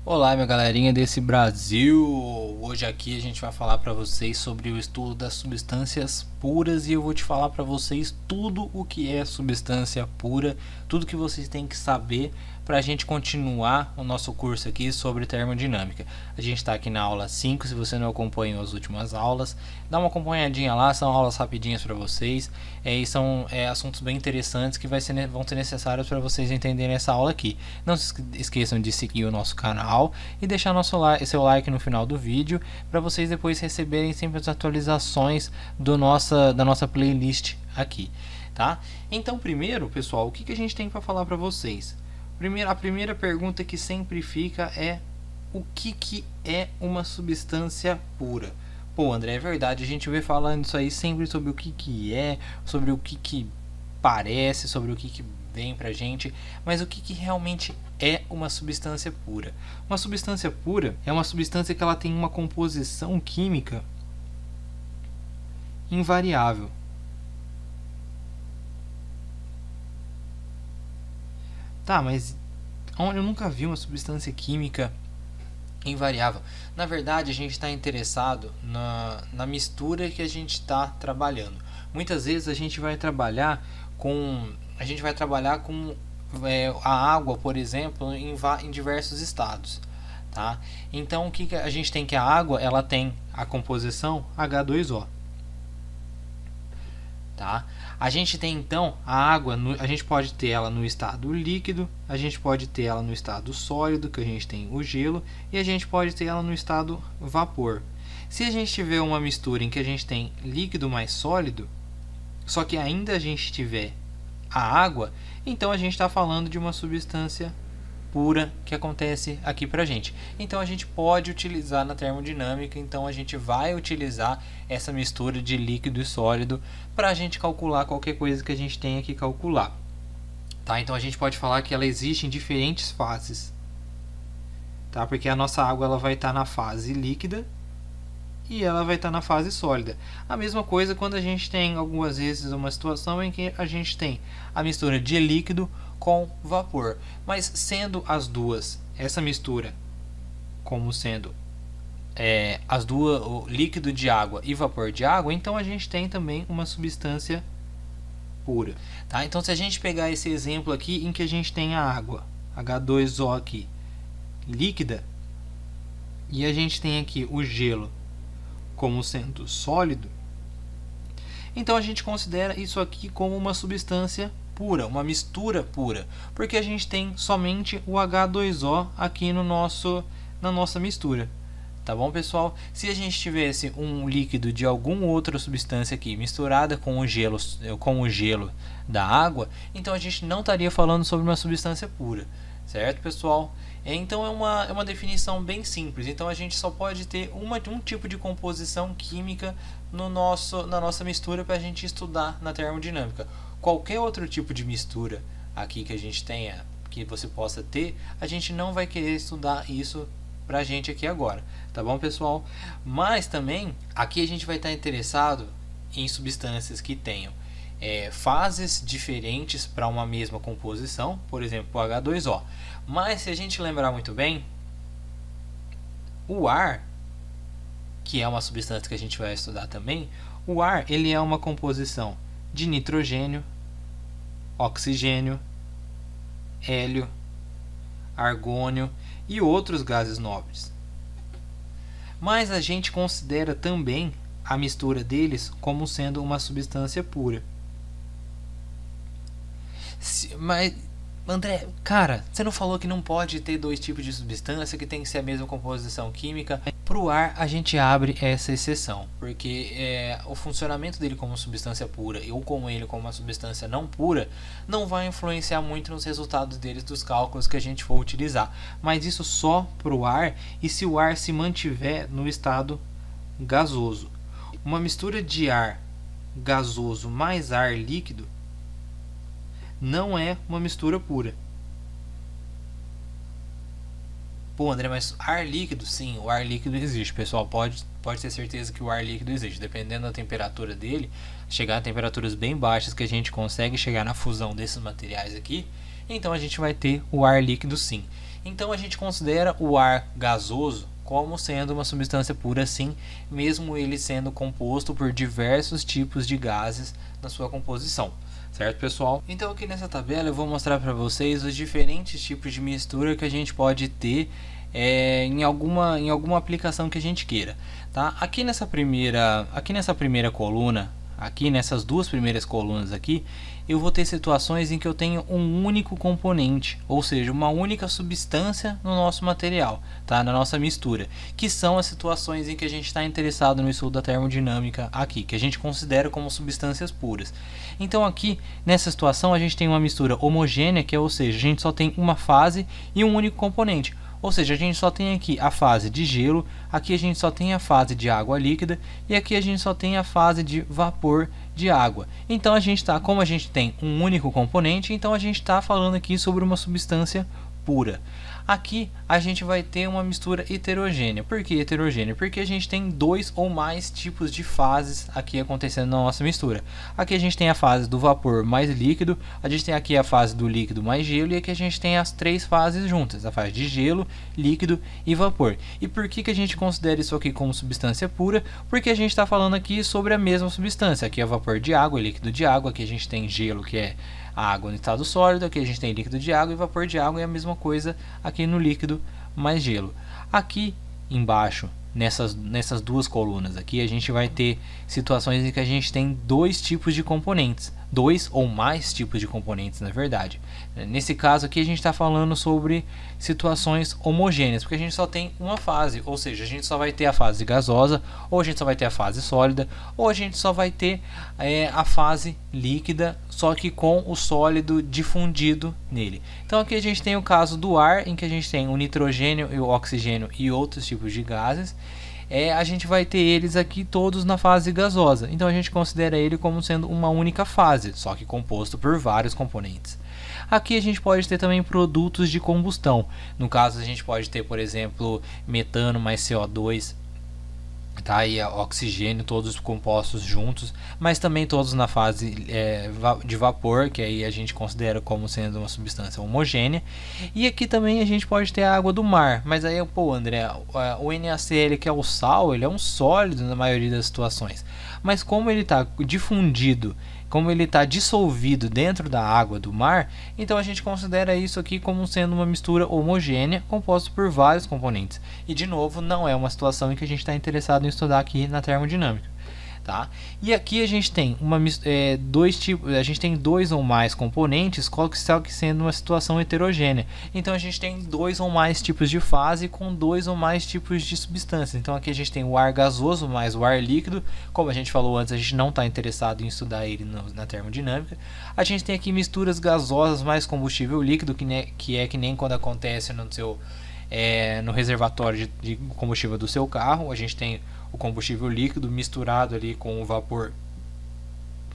Olá, minha galerinha desse Brasil! Hoje aqui a gente vai falar para vocês sobre o estudo das substâncias puras e eu vou te falar para vocês tudo o que é substância pura, tudo que vocês têm que saber para a gente continuar o nosso curso aqui sobre termodinâmica. A gente está aqui na aula 5, se você não acompanhou as últimas aulas, dá uma acompanhadinha lá, são aulas rapidinhas para vocês e são assuntos bem interessantes que vão ser necessários para vocês entenderem essa aula aqui. Não se esqueçam de seguir o nosso canal e deixar seu like no final do vídeo para vocês depois receberem sempre as atualizações da nossa playlist aqui, tá? Então, primeiro, pessoal, o que a gente tem para falar para vocês? A primeira pergunta que sempre fica é: o que é uma substância pura? Pô, André, é verdade, a gente vê falando isso aí sempre sobre o que é, sobre o que parece, sobre o que vem pra gente, mas o que realmente é uma substância pura? Uma substância pura é uma substância que ela tem uma composição química invariável. Tá, mas eu nunca vi uma substância química invariável. Na verdade, a gente está interessado na mistura que a gente está trabalhando. Muitas vezes a gente vai trabalhar com a água, por exemplo, em diversos estados, tá? Então, o que a gente tem que a água ela tem a composição H2O. Tá? A gente tem então a água, a gente pode ter ela no estado líquido, a gente pode ter ela no estado sólido, que a gente tem o gelo, e a gente pode ter ela no estado vapor. Se a gente tiver uma mistura em que a gente tem líquido mais sólido, só que ainda a gente tiver a água, então a gente está falando de uma substância pura que acontece aqui pra gente. Então a gente pode utilizar na termodinâmica, então a gente vai utilizar essa mistura de líquido e sólido para a gente calcular qualquer coisa que a gente tenha que calcular. Tá? Então a gente pode falar que ela existe em diferentes fases. Tá? Porque a nossa água ela vai estar na fase líquida e ela vai estar na fase sólida. A mesma coisa quando a gente tem algumas vezes uma situação em que a gente tem a mistura de líquido com vapor, mas sendo as duas, essa mistura como sendo as duas, o líquido de água e vapor de água, então a gente tem também uma substância pura, tá? Então se a gente pegar esse exemplo aqui em que a gente tem a água H2O aqui líquida e a gente tem aqui o gelo como sendo sólido, então a gente considera isso aqui como uma substância pura, uma mistura pura, porque a gente tem somente o H2O aqui na nossa mistura. Tá bom, pessoal? Se a gente tivesse um líquido de alguma outra substância aqui misturada com o gelo da água, então a gente não estaria falando sobre uma substância pura, certo, pessoal? Então é uma definição bem simples. Então a gente só pode ter um tipo de composição química na nossa mistura para a gente estudar na termodinâmica. Qualquer outro tipo de mistura aqui que a gente tenha, que você possa ter, a gente não vai querer estudar isso pra gente aqui agora, tá bom, pessoal? Mas também aqui a gente vai estar interessado em substâncias que tenham fases diferentes para uma mesma composição, por exemplo, o H2O. Mas se a gente lembrar muito bem, o ar, que é uma substância que a gente vai estudar também, o ar ele é uma composição de nitrogênio, oxigênio, hélio, argônio e outros gases nobres. Mas a gente considera também a mistura deles como sendo uma substância pura. Mas, André, cara, você não falou que não pode ter dois tipos de substância, que tem que ser a mesma composição química? Para o ar, a gente abre essa exceção, porque o funcionamento dele como substância pura ou como ele como uma substância não pura não vai influenciar muito nos resultados deles dos cálculos que a gente for utilizar. Mas isso só para o ar e se o ar se mantiver no estado gasoso. Uma mistura de ar gasoso mais ar líquido não é uma mistura pura. Pô, André, mas ar líquido? Sim, o ar líquido existe, pessoal. Pode ter certeza que o ar líquido existe. Dependendo da temperatura dele, chegar a temperaturas bem baixas que a gente consegue chegar na fusão desses materiais aqui, então a gente vai ter o ar líquido sim. Então a gente considera o ar gasoso como sendo uma substância pura, sim, mesmo ele sendo composto por diversos tipos de gases na sua composição. Certo, pessoal? Então aqui nessa tabela eu vou mostrar para vocês os diferentes tipos de mistura que a gente pode ter em alguma aplicação que a gente queira. Tá? Aqui nessa primeira coluna, aqui nessas duas primeiras colunas aqui, eu vou ter situações em que eu tenho um único componente, ou seja, uma única substância no nosso material, tá? Na nossa mistura, que são as situações em que a gente está interessado no estudo da termodinâmica aqui, que a gente considera como substâncias puras. Então aqui, nessa situação, a gente tem uma mistura homogênea, que é, ou seja, a gente só tem uma fase e um único componente. Ou seja, a gente só tem aqui a fase de gelo, aqui a gente só tem a fase de água líquida e aqui a gente só tem a fase de vapor de água. Então como a gente tem um único componente, então a gente está falando aqui sobre uma substância pura. Aqui a gente vai ter uma mistura heterogênea. Por que heterogênea? Porque a gente tem dois ou mais tipos de fases aqui acontecendo na nossa mistura. Aqui a gente tem a fase do vapor mais líquido, a gente tem aqui a fase do líquido mais gelo e aqui a gente tem as três fases juntas, a fase de gelo, líquido e vapor. E por que a gente considera isso aqui como substância pura? Porque a gente está falando aqui sobre a mesma substância. Aqui é vapor de água, líquido de água, aqui a gente tem gelo, que é a água no estado sólido, aqui a gente tem líquido de água e vapor de água, é a mesma coisa aqui no líquido mais gelo. Aqui embaixo, nessas duas colunas aqui, a gente vai ter situações em que a gente tem dois tipos de componentes, dois ou mais tipos de componentes, na verdade. Nesse caso aqui a gente está falando sobre situações homogêneas, porque a gente só tem uma fase, ou seja, a gente só vai ter a fase gasosa, ou a gente só vai ter a fase sólida, ou a gente só vai ter a fase líquida, só que com o sólido difundido nele. Então aqui a gente tem o caso do ar, em que a gente tem o nitrogênio e o oxigênio e outros tipos de gases. A gente vai ter eles aqui todos na fase gasosa, então a gente considera ele como sendo uma única fase, só que composto por vários componentes. Aqui a gente pode ter também produtos de combustão, no caso a gente pode ter, por exemplo, metano mais CO2, tá? E oxigênio, todos compostos juntos, mas também todos na fase de vapor, que aí a gente considera como sendo uma substância homogênea. E aqui também a gente pode ter a água do mar, mas aí, pô, André, o NaCl, que é o sal, ele é um sólido na maioria das situações, mas como ele está difundido, como ele está dissolvido dentro da água do mar, então a gente considera isso aqui como sendo uma mistura homogênea composta por vários componentes. E de novo, não é uma situação em que a gente está interessado em estudar aqui na termodinâmica. Tá? E aqui a gente tem dois ou mais componentes, sendo uma situação heterogênea. Então a gente tem dois ou mais tipos de fase com dois ou mais tipos de substâncias. Então aqui a gente tem o ar gasoso mais o ar líquido. Como a gente falou antes, a gente não está interessado em estudar ele na termodinâmica. A gente tem aqui misturas gasosas mais combustível líquido, que é que nem quando acontece no reservatório de combustível do seu carro. A gente tem o combustível líquido misturado ali com o vapor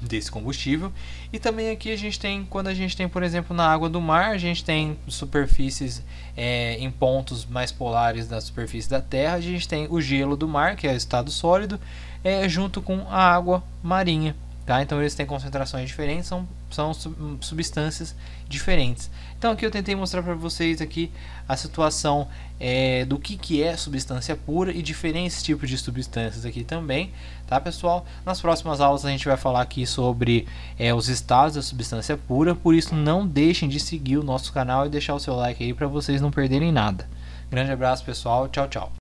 desse combustível. E também aqui a gente tem, quando a gente tem, por exemplo, na água do mar, a gente tem superfícies em pontos mais polares da superfície da Terra. A gente tem o gelo do mar, que é o estado sólido, junto com a água marinha. Tá? Então eles têm concentrações diferentes, são substâncias diferentes. Então aqui eu tentei mostrar para vocês aqui a situação do que é substância pura e diferentes tipos de substâncias aqui também, tá, pessoal? Nas próximas aulas a gente vai falar aqui sobre os estados da substância pura, por isso não deixem de seguir o nosso canal e deixar o seu like aí para vocês não perderem nada. Grande abraço, pessoal, tchau, tchau.